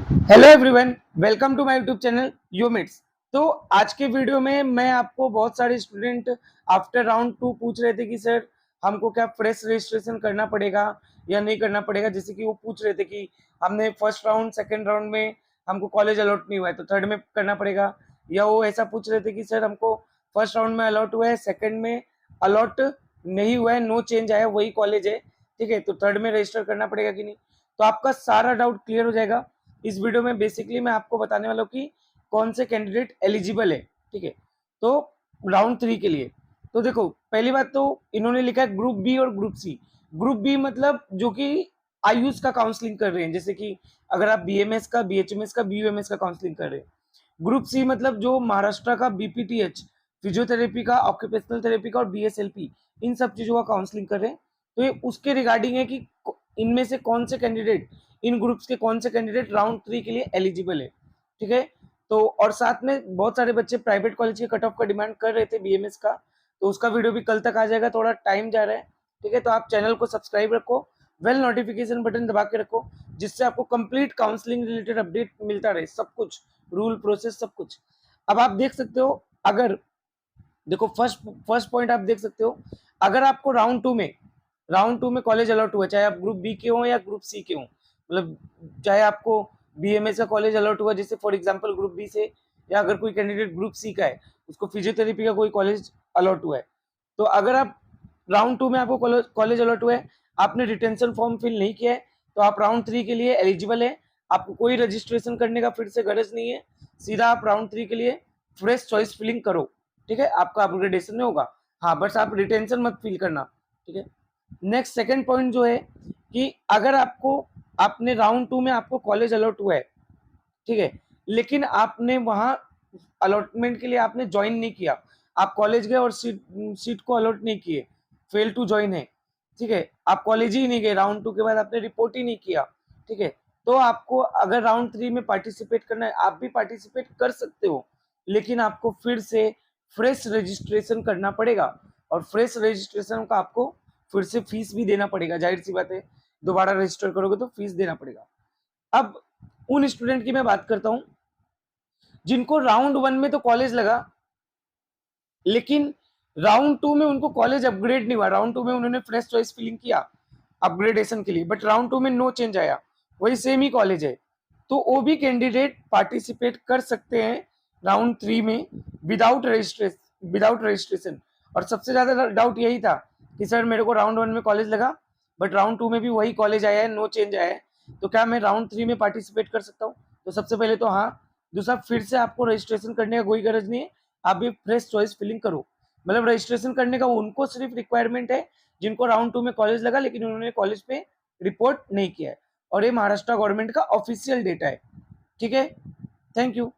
Hello everyone, welcome to my YouTube channel यूमिट्स। तो आज के वीडियो में मैं आपको बहुत सारे स्टूडेंट आफ्टर राउंड 2 पूछ रहे थे कि सर हमको क्या फ्रेश रजिस्ट्रेशन करना पड़ेगा या नहीं करना पड़ेगा। जैसे कि वो पूछ रहे थे कि हमने फर्स्ट राउंड सेकंड राउंड में हमको कॉलेज अलॉट नहीं हुआ है तो थर्ड में करना पड़ेगा, या वो ऐसा पूछ रहे थे कि सर हमको फर्स्ट राउंड में अलॉट हुआ है, सेकेंड में अलॉट नहीं हुआ है, नो चेंज आया, वही कॉलेज है, ठीक है, तो थर्ड में रजिस्टर करना पड़ेगा कि नहीं। तो आपका सारा डाउट क्लियर हो जाएगा इस वीडियो में। बेसिकली मैं आपको बताने वाला हूँ कि कौन से कैंडिडेट एलिजिबल है, ठीक है, तो राउंड 3 के लिए। तो देखो, पहली बात तो इन्होंने लिखा है ग्रुप बी और ग्रुप सी। ग्रुप बी मतलब जो कि आयुष का काउंसलिंग कर रहे हैं, जैसे कि अगर आप बीएमएस का, बीएचएमएस का, बीयूएमएस का काउंसलिंग कर रहे हैं। ग्रुप सी मतलब जो महाराष्ट्र का बीपीटीएच, फिजियोथेरेपी का, ऑक्यूपेशनल थेरेपी का और बीएसएलपी, इन सब चीजों का काउंसलिंग कर रहे हैं। तो ये उसके रिगार्डिंग है कि इनमें से कौन से कैंडिडेट, इन ग्रुप्स के कौन से कैंडिडेट राउंड 3 के लिए एलिजिबल है, ठीक है। तो और साथ में बहुत सारे बच्चे प्राइवेट कॉलेज के कट ऑफ का डिमांड कर रहे थे बीएमएस का, तो उसका वीडियो भी कल तक आ जाएगा, थोड़ा टाइम जा रहा है, ठीक है। तो आप चैनल को सब्सक्राइब रखो, वेल नोटिफिकेशन बटन दबा के रखो, जिससे आपको कंप्लीट काउंसलिंग रिलेटेड अपडेट मिलता रहे, सब कुछ, रूल प्रोसेस सब कुछ। अब आप देख सकते हो, अगर देखो फर्स्ट पॉइंट आप देख सकते हो, अगर आपको राउंड 2 में कॉलेज अलॉट हुआ, चाहे आप ग्रुप बी के हो या ग्रुप सी के हो, मतलब चाहे आपको बीएमएस का कॉलेज अलॉट हुआ, जैसे फॉर एग्जांपल ग्रुप बी से, या अगर कोई कैंडिडेट ग्रुप सी का है, उसको फिजियोथेरेपी का कोई कॉलेज अलॉट हुआ है, तो अगर आप राउंड 2 में आपको कॉलेज अलॉट हुआ है, आपने रिटेंशन फॉर्म फिल नहीं किया है, तो आप राउंड 3 के लिए एलिजिबल है। आपको कोई रजिस्ट्रेशन करने का फिर से गरज नहीं है, सीधा आप राउंड 3 के लिए फ्रेश चॉइस फिलिंग करो, ठीक है, आपका अपग्रेडेशन में होगा। हाँ, बस आप रिटेंशन मत फील करना, ठीक है। नेक्स्ट सेकंड पॉइंट जो है कि अगर आपको, आपने राउंड 2 में आपको कॉलेज अलॉट हुआ है, ठीक है, लेकिन आपने वहां अलॉटमेंट के लिए आपने ज्वाइन नहीं किया, आप कॉलेज गए और सीट को अलॉट नहीं किए, फेल टू ज्वाइन है, ठीक है, आप कॉलेज ही नहीं गए, राउंड 2 के बाद आपने रिपोर्ट ही नहीं किया, ठीक है, तो आपको अगर राउंड 3 में पार्टिसिपेट करना है, आप भी पार्टिसिपेट कर सकते हो, लेकिन आपको फिर से फ्रेश रजिस्ट्रेशन करना पड़ेगा, और फ्रेश रजिस्ट्रेशन का आपको फिर से फीस भी देना पड़ेगा, जाहिर सी बात है, दोबारा रजिस्टर करोगे तो फीस देना पड़ेगा। अब उन स्टूडेंट की मैं बात करता हूं जिनको राउंड 1 में तो कॉलेज लगा, लेकिन राउंड 2 में उनको कॉलेज अपग्रेड नहीं हुआ। राउंड 2 में उन्होंने फ्रेश चॉइस फिलिंग किया अपग्रेडेशन के लिए, बट राउंड 2 में नो चेंज आया, वही सेम ही कॉलेज है, तो वो भी कैंडिडेट पार्टिसिपेट कर सकते हैं राउंड 3 में विदाउट रजिस्ट्रेशन। और सबसे ज्यादा डाउट यही था कि सर मेरे को राउंड 1 में कॉलेज लगा, बट राउंड 2 में भी वही कॉलेज आया है, नो चेंज आया है, तो क्या मैं राउंड 3 में पार्टिसिपेट कर सकता हूँ? तो सबसे पहले तो हाँ। दूसरा, फिर से आपको रजिस्ट्रेशन करने का कोई गरज नहीं है, आप भी फ्रेश चॉइस फिलिंग करो। मतलब रजिस्ट्रेशन करने का उनको सिर्फ रिक्वायरमेंट है जिनको राउंड 2 में कॉलेज लगा, लेकिन उन्होंने कॉलेज पे रिपोर्ट नहीं किया है, और ये महाराष्ट्र गवर्नमेंट का ऑफिशियल डेटा है, ठीक है। Thank you.